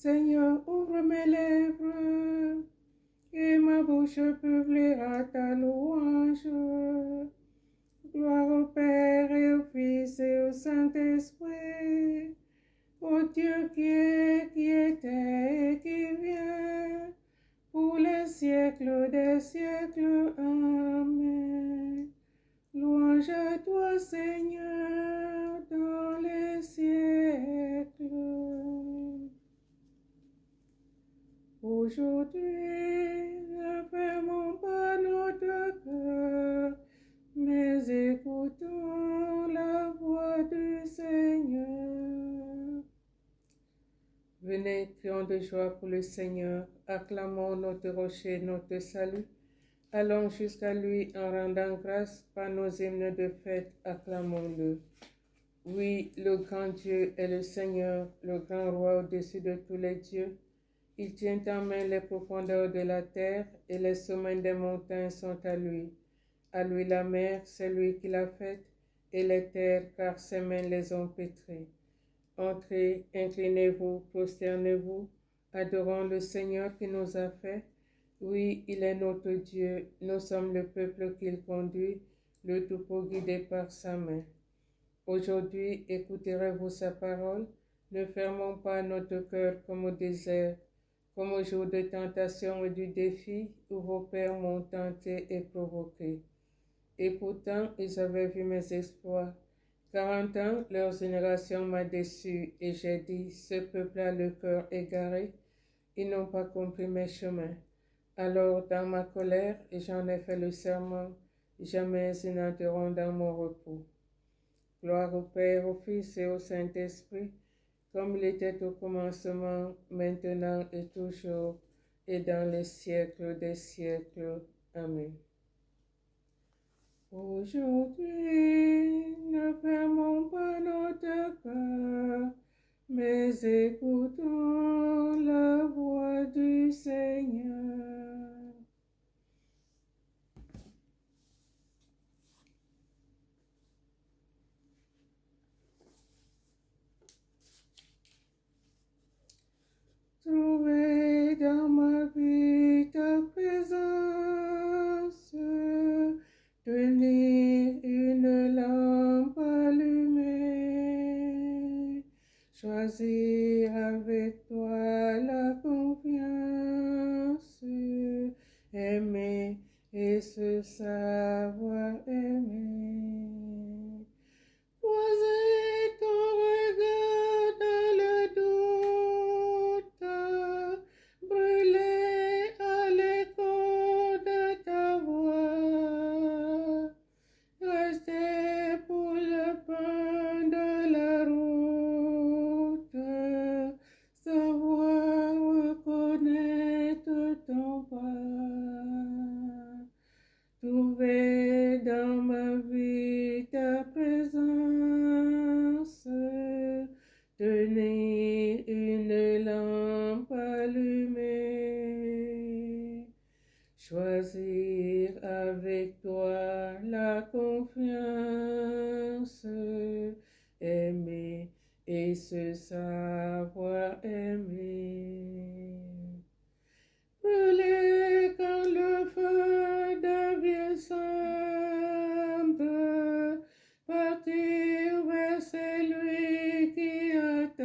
Seigneur, ouvre mes lèvres, et ma bouche publiera ta louange. Gloire au Père et au Fils et au Saint-Esprit, au Dieu qui était et qui vient, pour les siècles des siècles. Amen. Louange à toi, Seigneur, dans les siècles. Aujourd'hui, ne fermons pas notre cœur, mais écoutons la voix du Seigneur. Venez, crions de joie pour le Seigneur, acclamons notre rocher, notre salut. Allons jusqu'à lui en rendant grâce par nos hymnes de fête, acclamons-le. Oui, le grand Dieu est le Seigneur, le grand roi au-dessus de tous les dieux. Il tient en main les profondeurs de la terre et les sommets des montagnes sont à lui. À lui la mer, c'est lui qui l'a faite, et les terres, car ses mains les ont pétrées. Entrez, inclinez-vous, prosternez-vous, adorons le Seigneur qui nous a fait. Oui, il est notre Dieu, nous sommes le peuple qu'il conduit, le troupeau guidé par sa main. Aujourd'hui, écouterez-vous sa parole, ne fermons pas notre cœur comme au désert, comme au jour de tentation et du défi où vos pères m'ont tenté et provoqué. Et pourtant, ils avaient vu mes exploits. 40 ans, leur génération m'a déçu, et j'ai dit, ce peuple a le cœur égaré, ils n'ont pas compris mes chemins. Alors, dans ma colère, j'en ai fait le serment, jamais ils n'entreront dans mon repos. Gloire au Père, au Fils et au Saint-Esprit, comme il était au commencement, maintenant et toujours, et dans les siècles des siècles. Amen. Aujourd'hui, ne fermons pas notre cœur, mais écoutons la voix du Seigneur. Trouvez dans ma vie ta présence, tenir une lampe allumée, choisir avec toi la confiance, aimer et se savoir aimer. Poser ton regard dans le doute, brûler à l'écho de ta voix, rester pour le pain de la route, savoir reconnaître ton pas. Trouver dans ma vie ta présence, tenir une lampe allumée, choisir avec toi la confiance, aimer et se savoir aimer. Brûler quand le feu devient sombre, partir vers celui qui attend,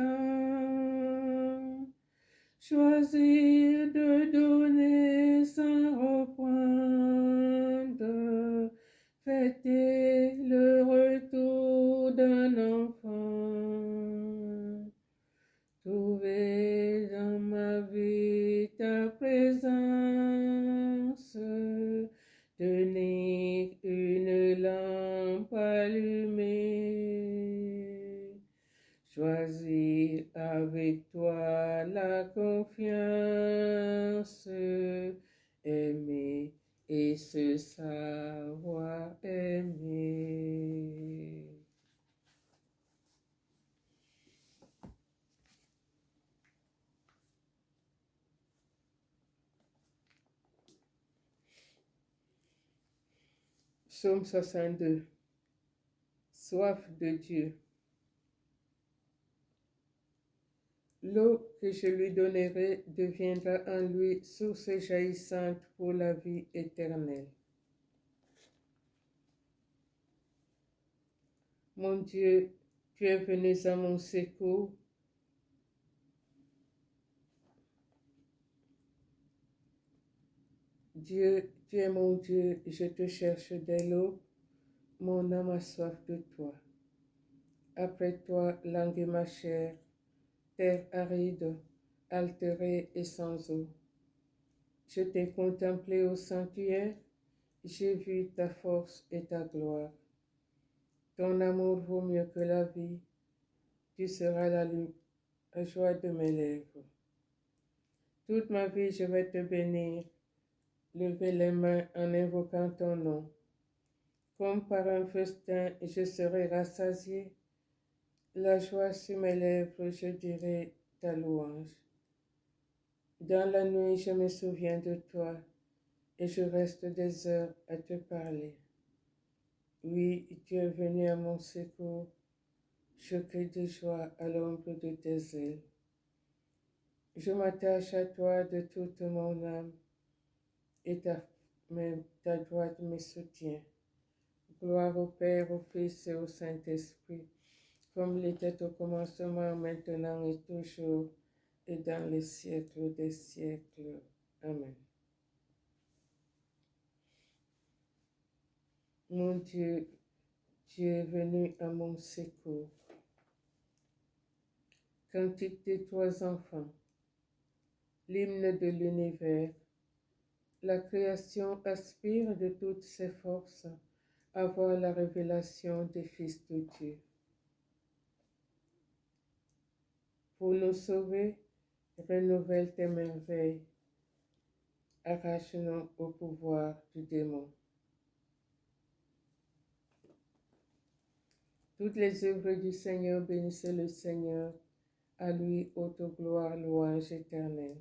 choisir de donner sans reprendre, fêter le retour d'un enfant. Trouver dans ma vie ta présence, tenir une lampe allumée, choisir avec toi la confiance, aimer et se savoir aimer. Psaume 62. Soif de Dieu. L'eau que je lui donnerai deviendra en lui source jaillissante pour la vie éternelle. Mon Dieu, tu es venu à mon secours. Dieu, tu es mon Dieu, je te cherche dès l'aube, mon âme a soif de toi. Après toi, langue ma chair, terre aride, altérée et sans eau. Je t'ai contemplé au sanctuaire, j'ai vu ta force et ta gloire. Ton amour vaut mieux que la vie, tu seras la joie de mes lèvres. Toute ma vie, je vais te bénir, lever les mains en invoquant ton nom. Comme par un festin, je serai rassasié. La joie sur mes lèvres, je dirai ta louange. Dans la nuit, je me souviens de toi et je reste des heures à te parler. Oui, tu es venu à mon secours. Je crie de joie à l'ombre de tes ailes. Je m'attache à toi de toute mon âme et ta droite me soutient. Gloire au Père, au Fils et au Saint-Esprit, comme il était au commencement, maintenant et toujours, et dans les siècles des siècles. Amen. Mon Dieu, tu es venu à mon secours. Cantique des trois enfants, l'hymne de l'univers. La création aspire de toutes ses forces à voir la révélation des fils de Dieu. Pour nous sauver, renouvelle tes merveilles, arrache-nous au pouvoir du démon. Toutes les œuvres du Seigneur, bénissez le Seigneur, à lui haute gloire, louange éternelle.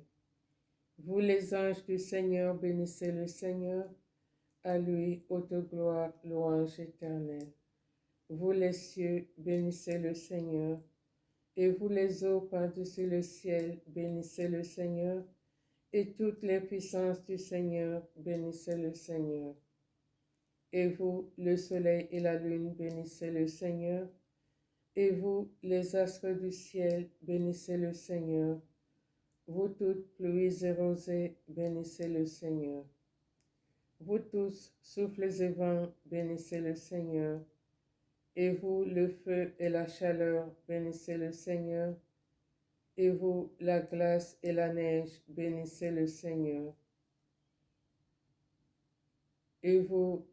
Vous les anges du Seigneur, bénissez le Seigneur, à lui haute gloire, louange éternelle. Vous les cieux, bénissez le Seigneur, et vous les eaux par-dessus le ciel, bénissez le Seigneur, et toutes les puissances du Seigneur, bénissez le Seigneur. Et vous, le soleil et la lune, bénissez le Seigneur, et vous, les astres du ciel, bénissez le Seigneur. Vous toutes pluies et rosées, bénissez le Seigneur. Vous tous, souffles et vents, bénissez le Seigneur. Et vous, le feu et la chaleur, bénissez le Seigneur. Et vous, la glace et la neige, bénissez le Seigneur. Et vous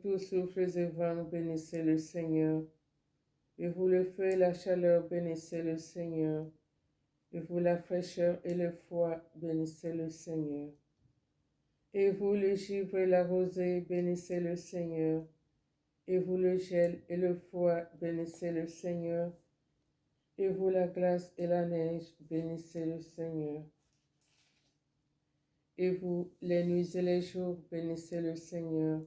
tous, souffles et vents, bénissez le Seigneur. Et vous, le feu et la chaleur, bénissez le Seigneur. Et vous, la fraîcheur et le froid, bénissez le Seigneur. Et vous, le givre et la rosée, bénissez le Seigneur. Et vous, le gel et le froid, bénissez le Seigneur. Et vous, la glace et la neige, bénissez le Seigneur. Et vous, les nuits et les jours, bénissez le Seigneur.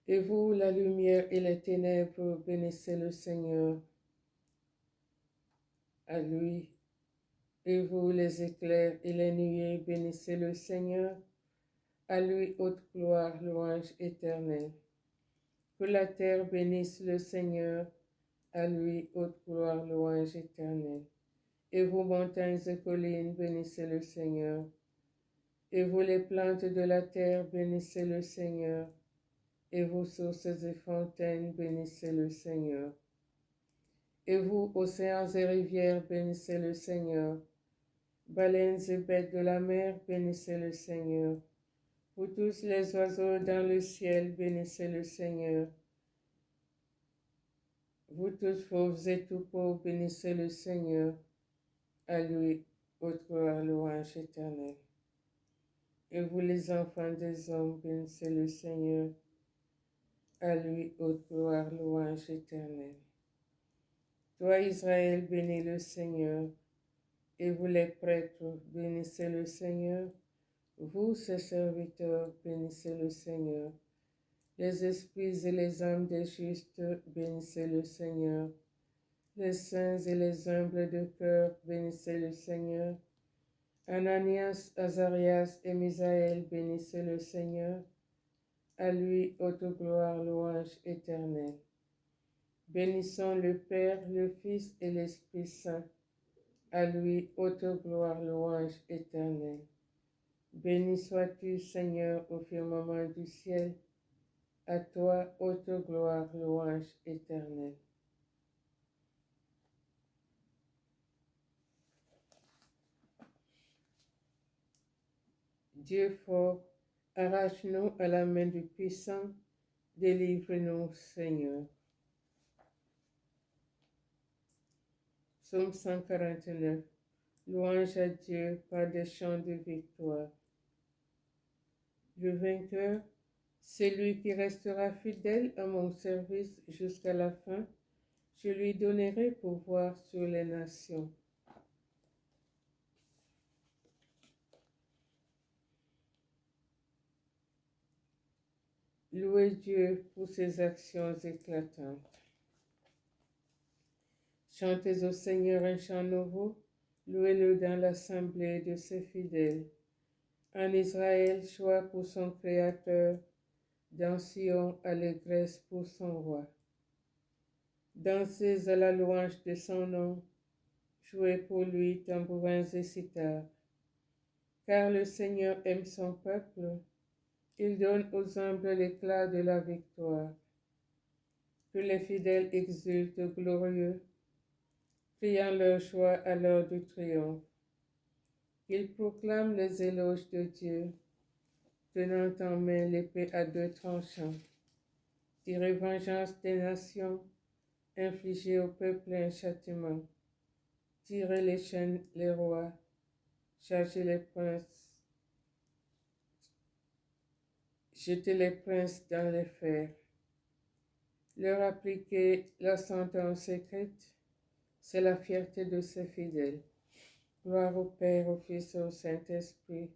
Et vous, la lumière et les ténèbres, bénissez le Seigneur. À lui. Et vous, les éclairs et les nuées, bénissez le Seigneur. À lui, haute gloire, louange éternelle. Que la terre bénisse le Seigneur. À lui, haute gloire, louange éternelle. Et vous, montagnes et collines, bénissez le Seigneur. Et vous, les plantes de la terre, bénissez le Seigneur. Et vous, sources et fontaines, bénissez le Seigneur. Et vous, océans et rivières, bénissez le Seigneur. Baleines et bêtes de la mer, bénissez le Seigneur. Vous tous les oiseaux dans le ciel, bénissez le Seigneur. Vous tous fauves et troupeaux, bénissez le Seigneur. À lui, haute gloire, louange éternelle. Et vous les enfants des hommes, bénissez le Seigneur. À lui, haute gloire, louange éternelle. Toi, Israël, bénis le Seigneur. Et vous les prêtres, bénissez le Seigneur. Vous, ses serviteurs, bénissez le Seigneur. Les esprits et les âmes des justes, bénissez le Seigneur. Les saints et les humbles de cœur, bénissez le Seigneur. Ananias, Azarias et Misaël, bénissez le Seigneur. À lui, haute gloire, louange éternelle. Bénissons le Père, le Fils et l'Esprit Saint. À lui, haute gloire, louange éternelle. Béni sois-tu, Seigneur, au firmament du ciel. À toi, haute gloire, louange éternelle. Dieu fort, arrache-nous à la main du puissant, délivre-nous, Seigneur. Psaume 149. Louange à Dieu par des chants de victoire. Le vainqueur, c'est lui qui restera fidèle à mon service jusqu'à la fin. Je lui donnerai pouvoir sur les nations. Louez Dieu pour ses actions éclatantes. Chantez au Seigneur un chant nouveau, louez-le dans l'assemblée de ses fidèles. En Israël, joie pour son Créateur, dans Sion, allégresse pour son roi. Dansez à la louange de son nom, jouez pour lui tambourins et cithars. Car le Seigneur aime son peuple, il donne aux humbles l'éclat de la victoire. Que les fidèles exultent glorieux, criant leur joie à l'heure du triomphe. Qu'ils proclament les éloges de Dieu, tenant en main l'épée à deux tranchants. Tirez vengeance des nations, infligez au peuple un châtiment. Tirez les chaînes les rois, chargez les princes, jetez les princes dans les fers. Leur appliquer la sentence secrète, c'est la fierté de ses fidèles. Gloire au Père, au Fils et au Saint-Esprit,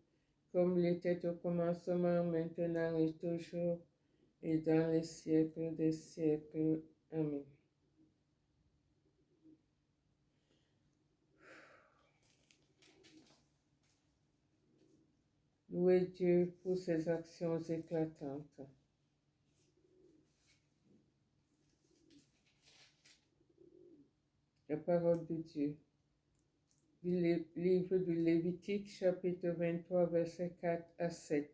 comme il était au commencement, maintenant et toujours, et dans les siècles des siècles. Amen. Louez Dieu pour ses actions éclatantes. La parole de Dieu. Du livre du Lévitique, chapitre 23, versets 4 à 7.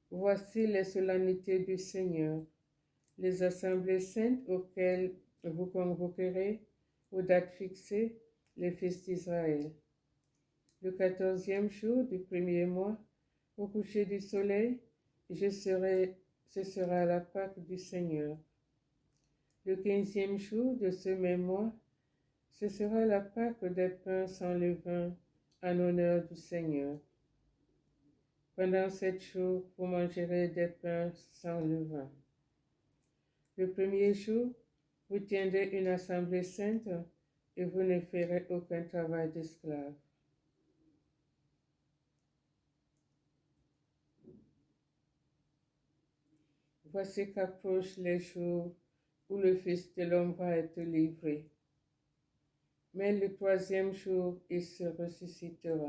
Voici les solennités du Seigneur, les assemblées saintes auxquelles vous convoquerez aux dates fixées, les fils d'Israël. Le 14e jour du premier mois, au coucher du soleil, ce sera la Pâque du Seigneur. Le 15e jour de ce même mois, ce sera la Pâque des pains sans levain en honneur du Seigneur. Pendant 7 jours, vous mangerez des pains sans levain. Le premier jour, vous tiendrez une assemblée sainte et vous ne ferez aucun travail d'esclave. Voici qu'approchent les jours où le Fils de l'homme va être livré. Mais le 3e jour, il se ressuscitera.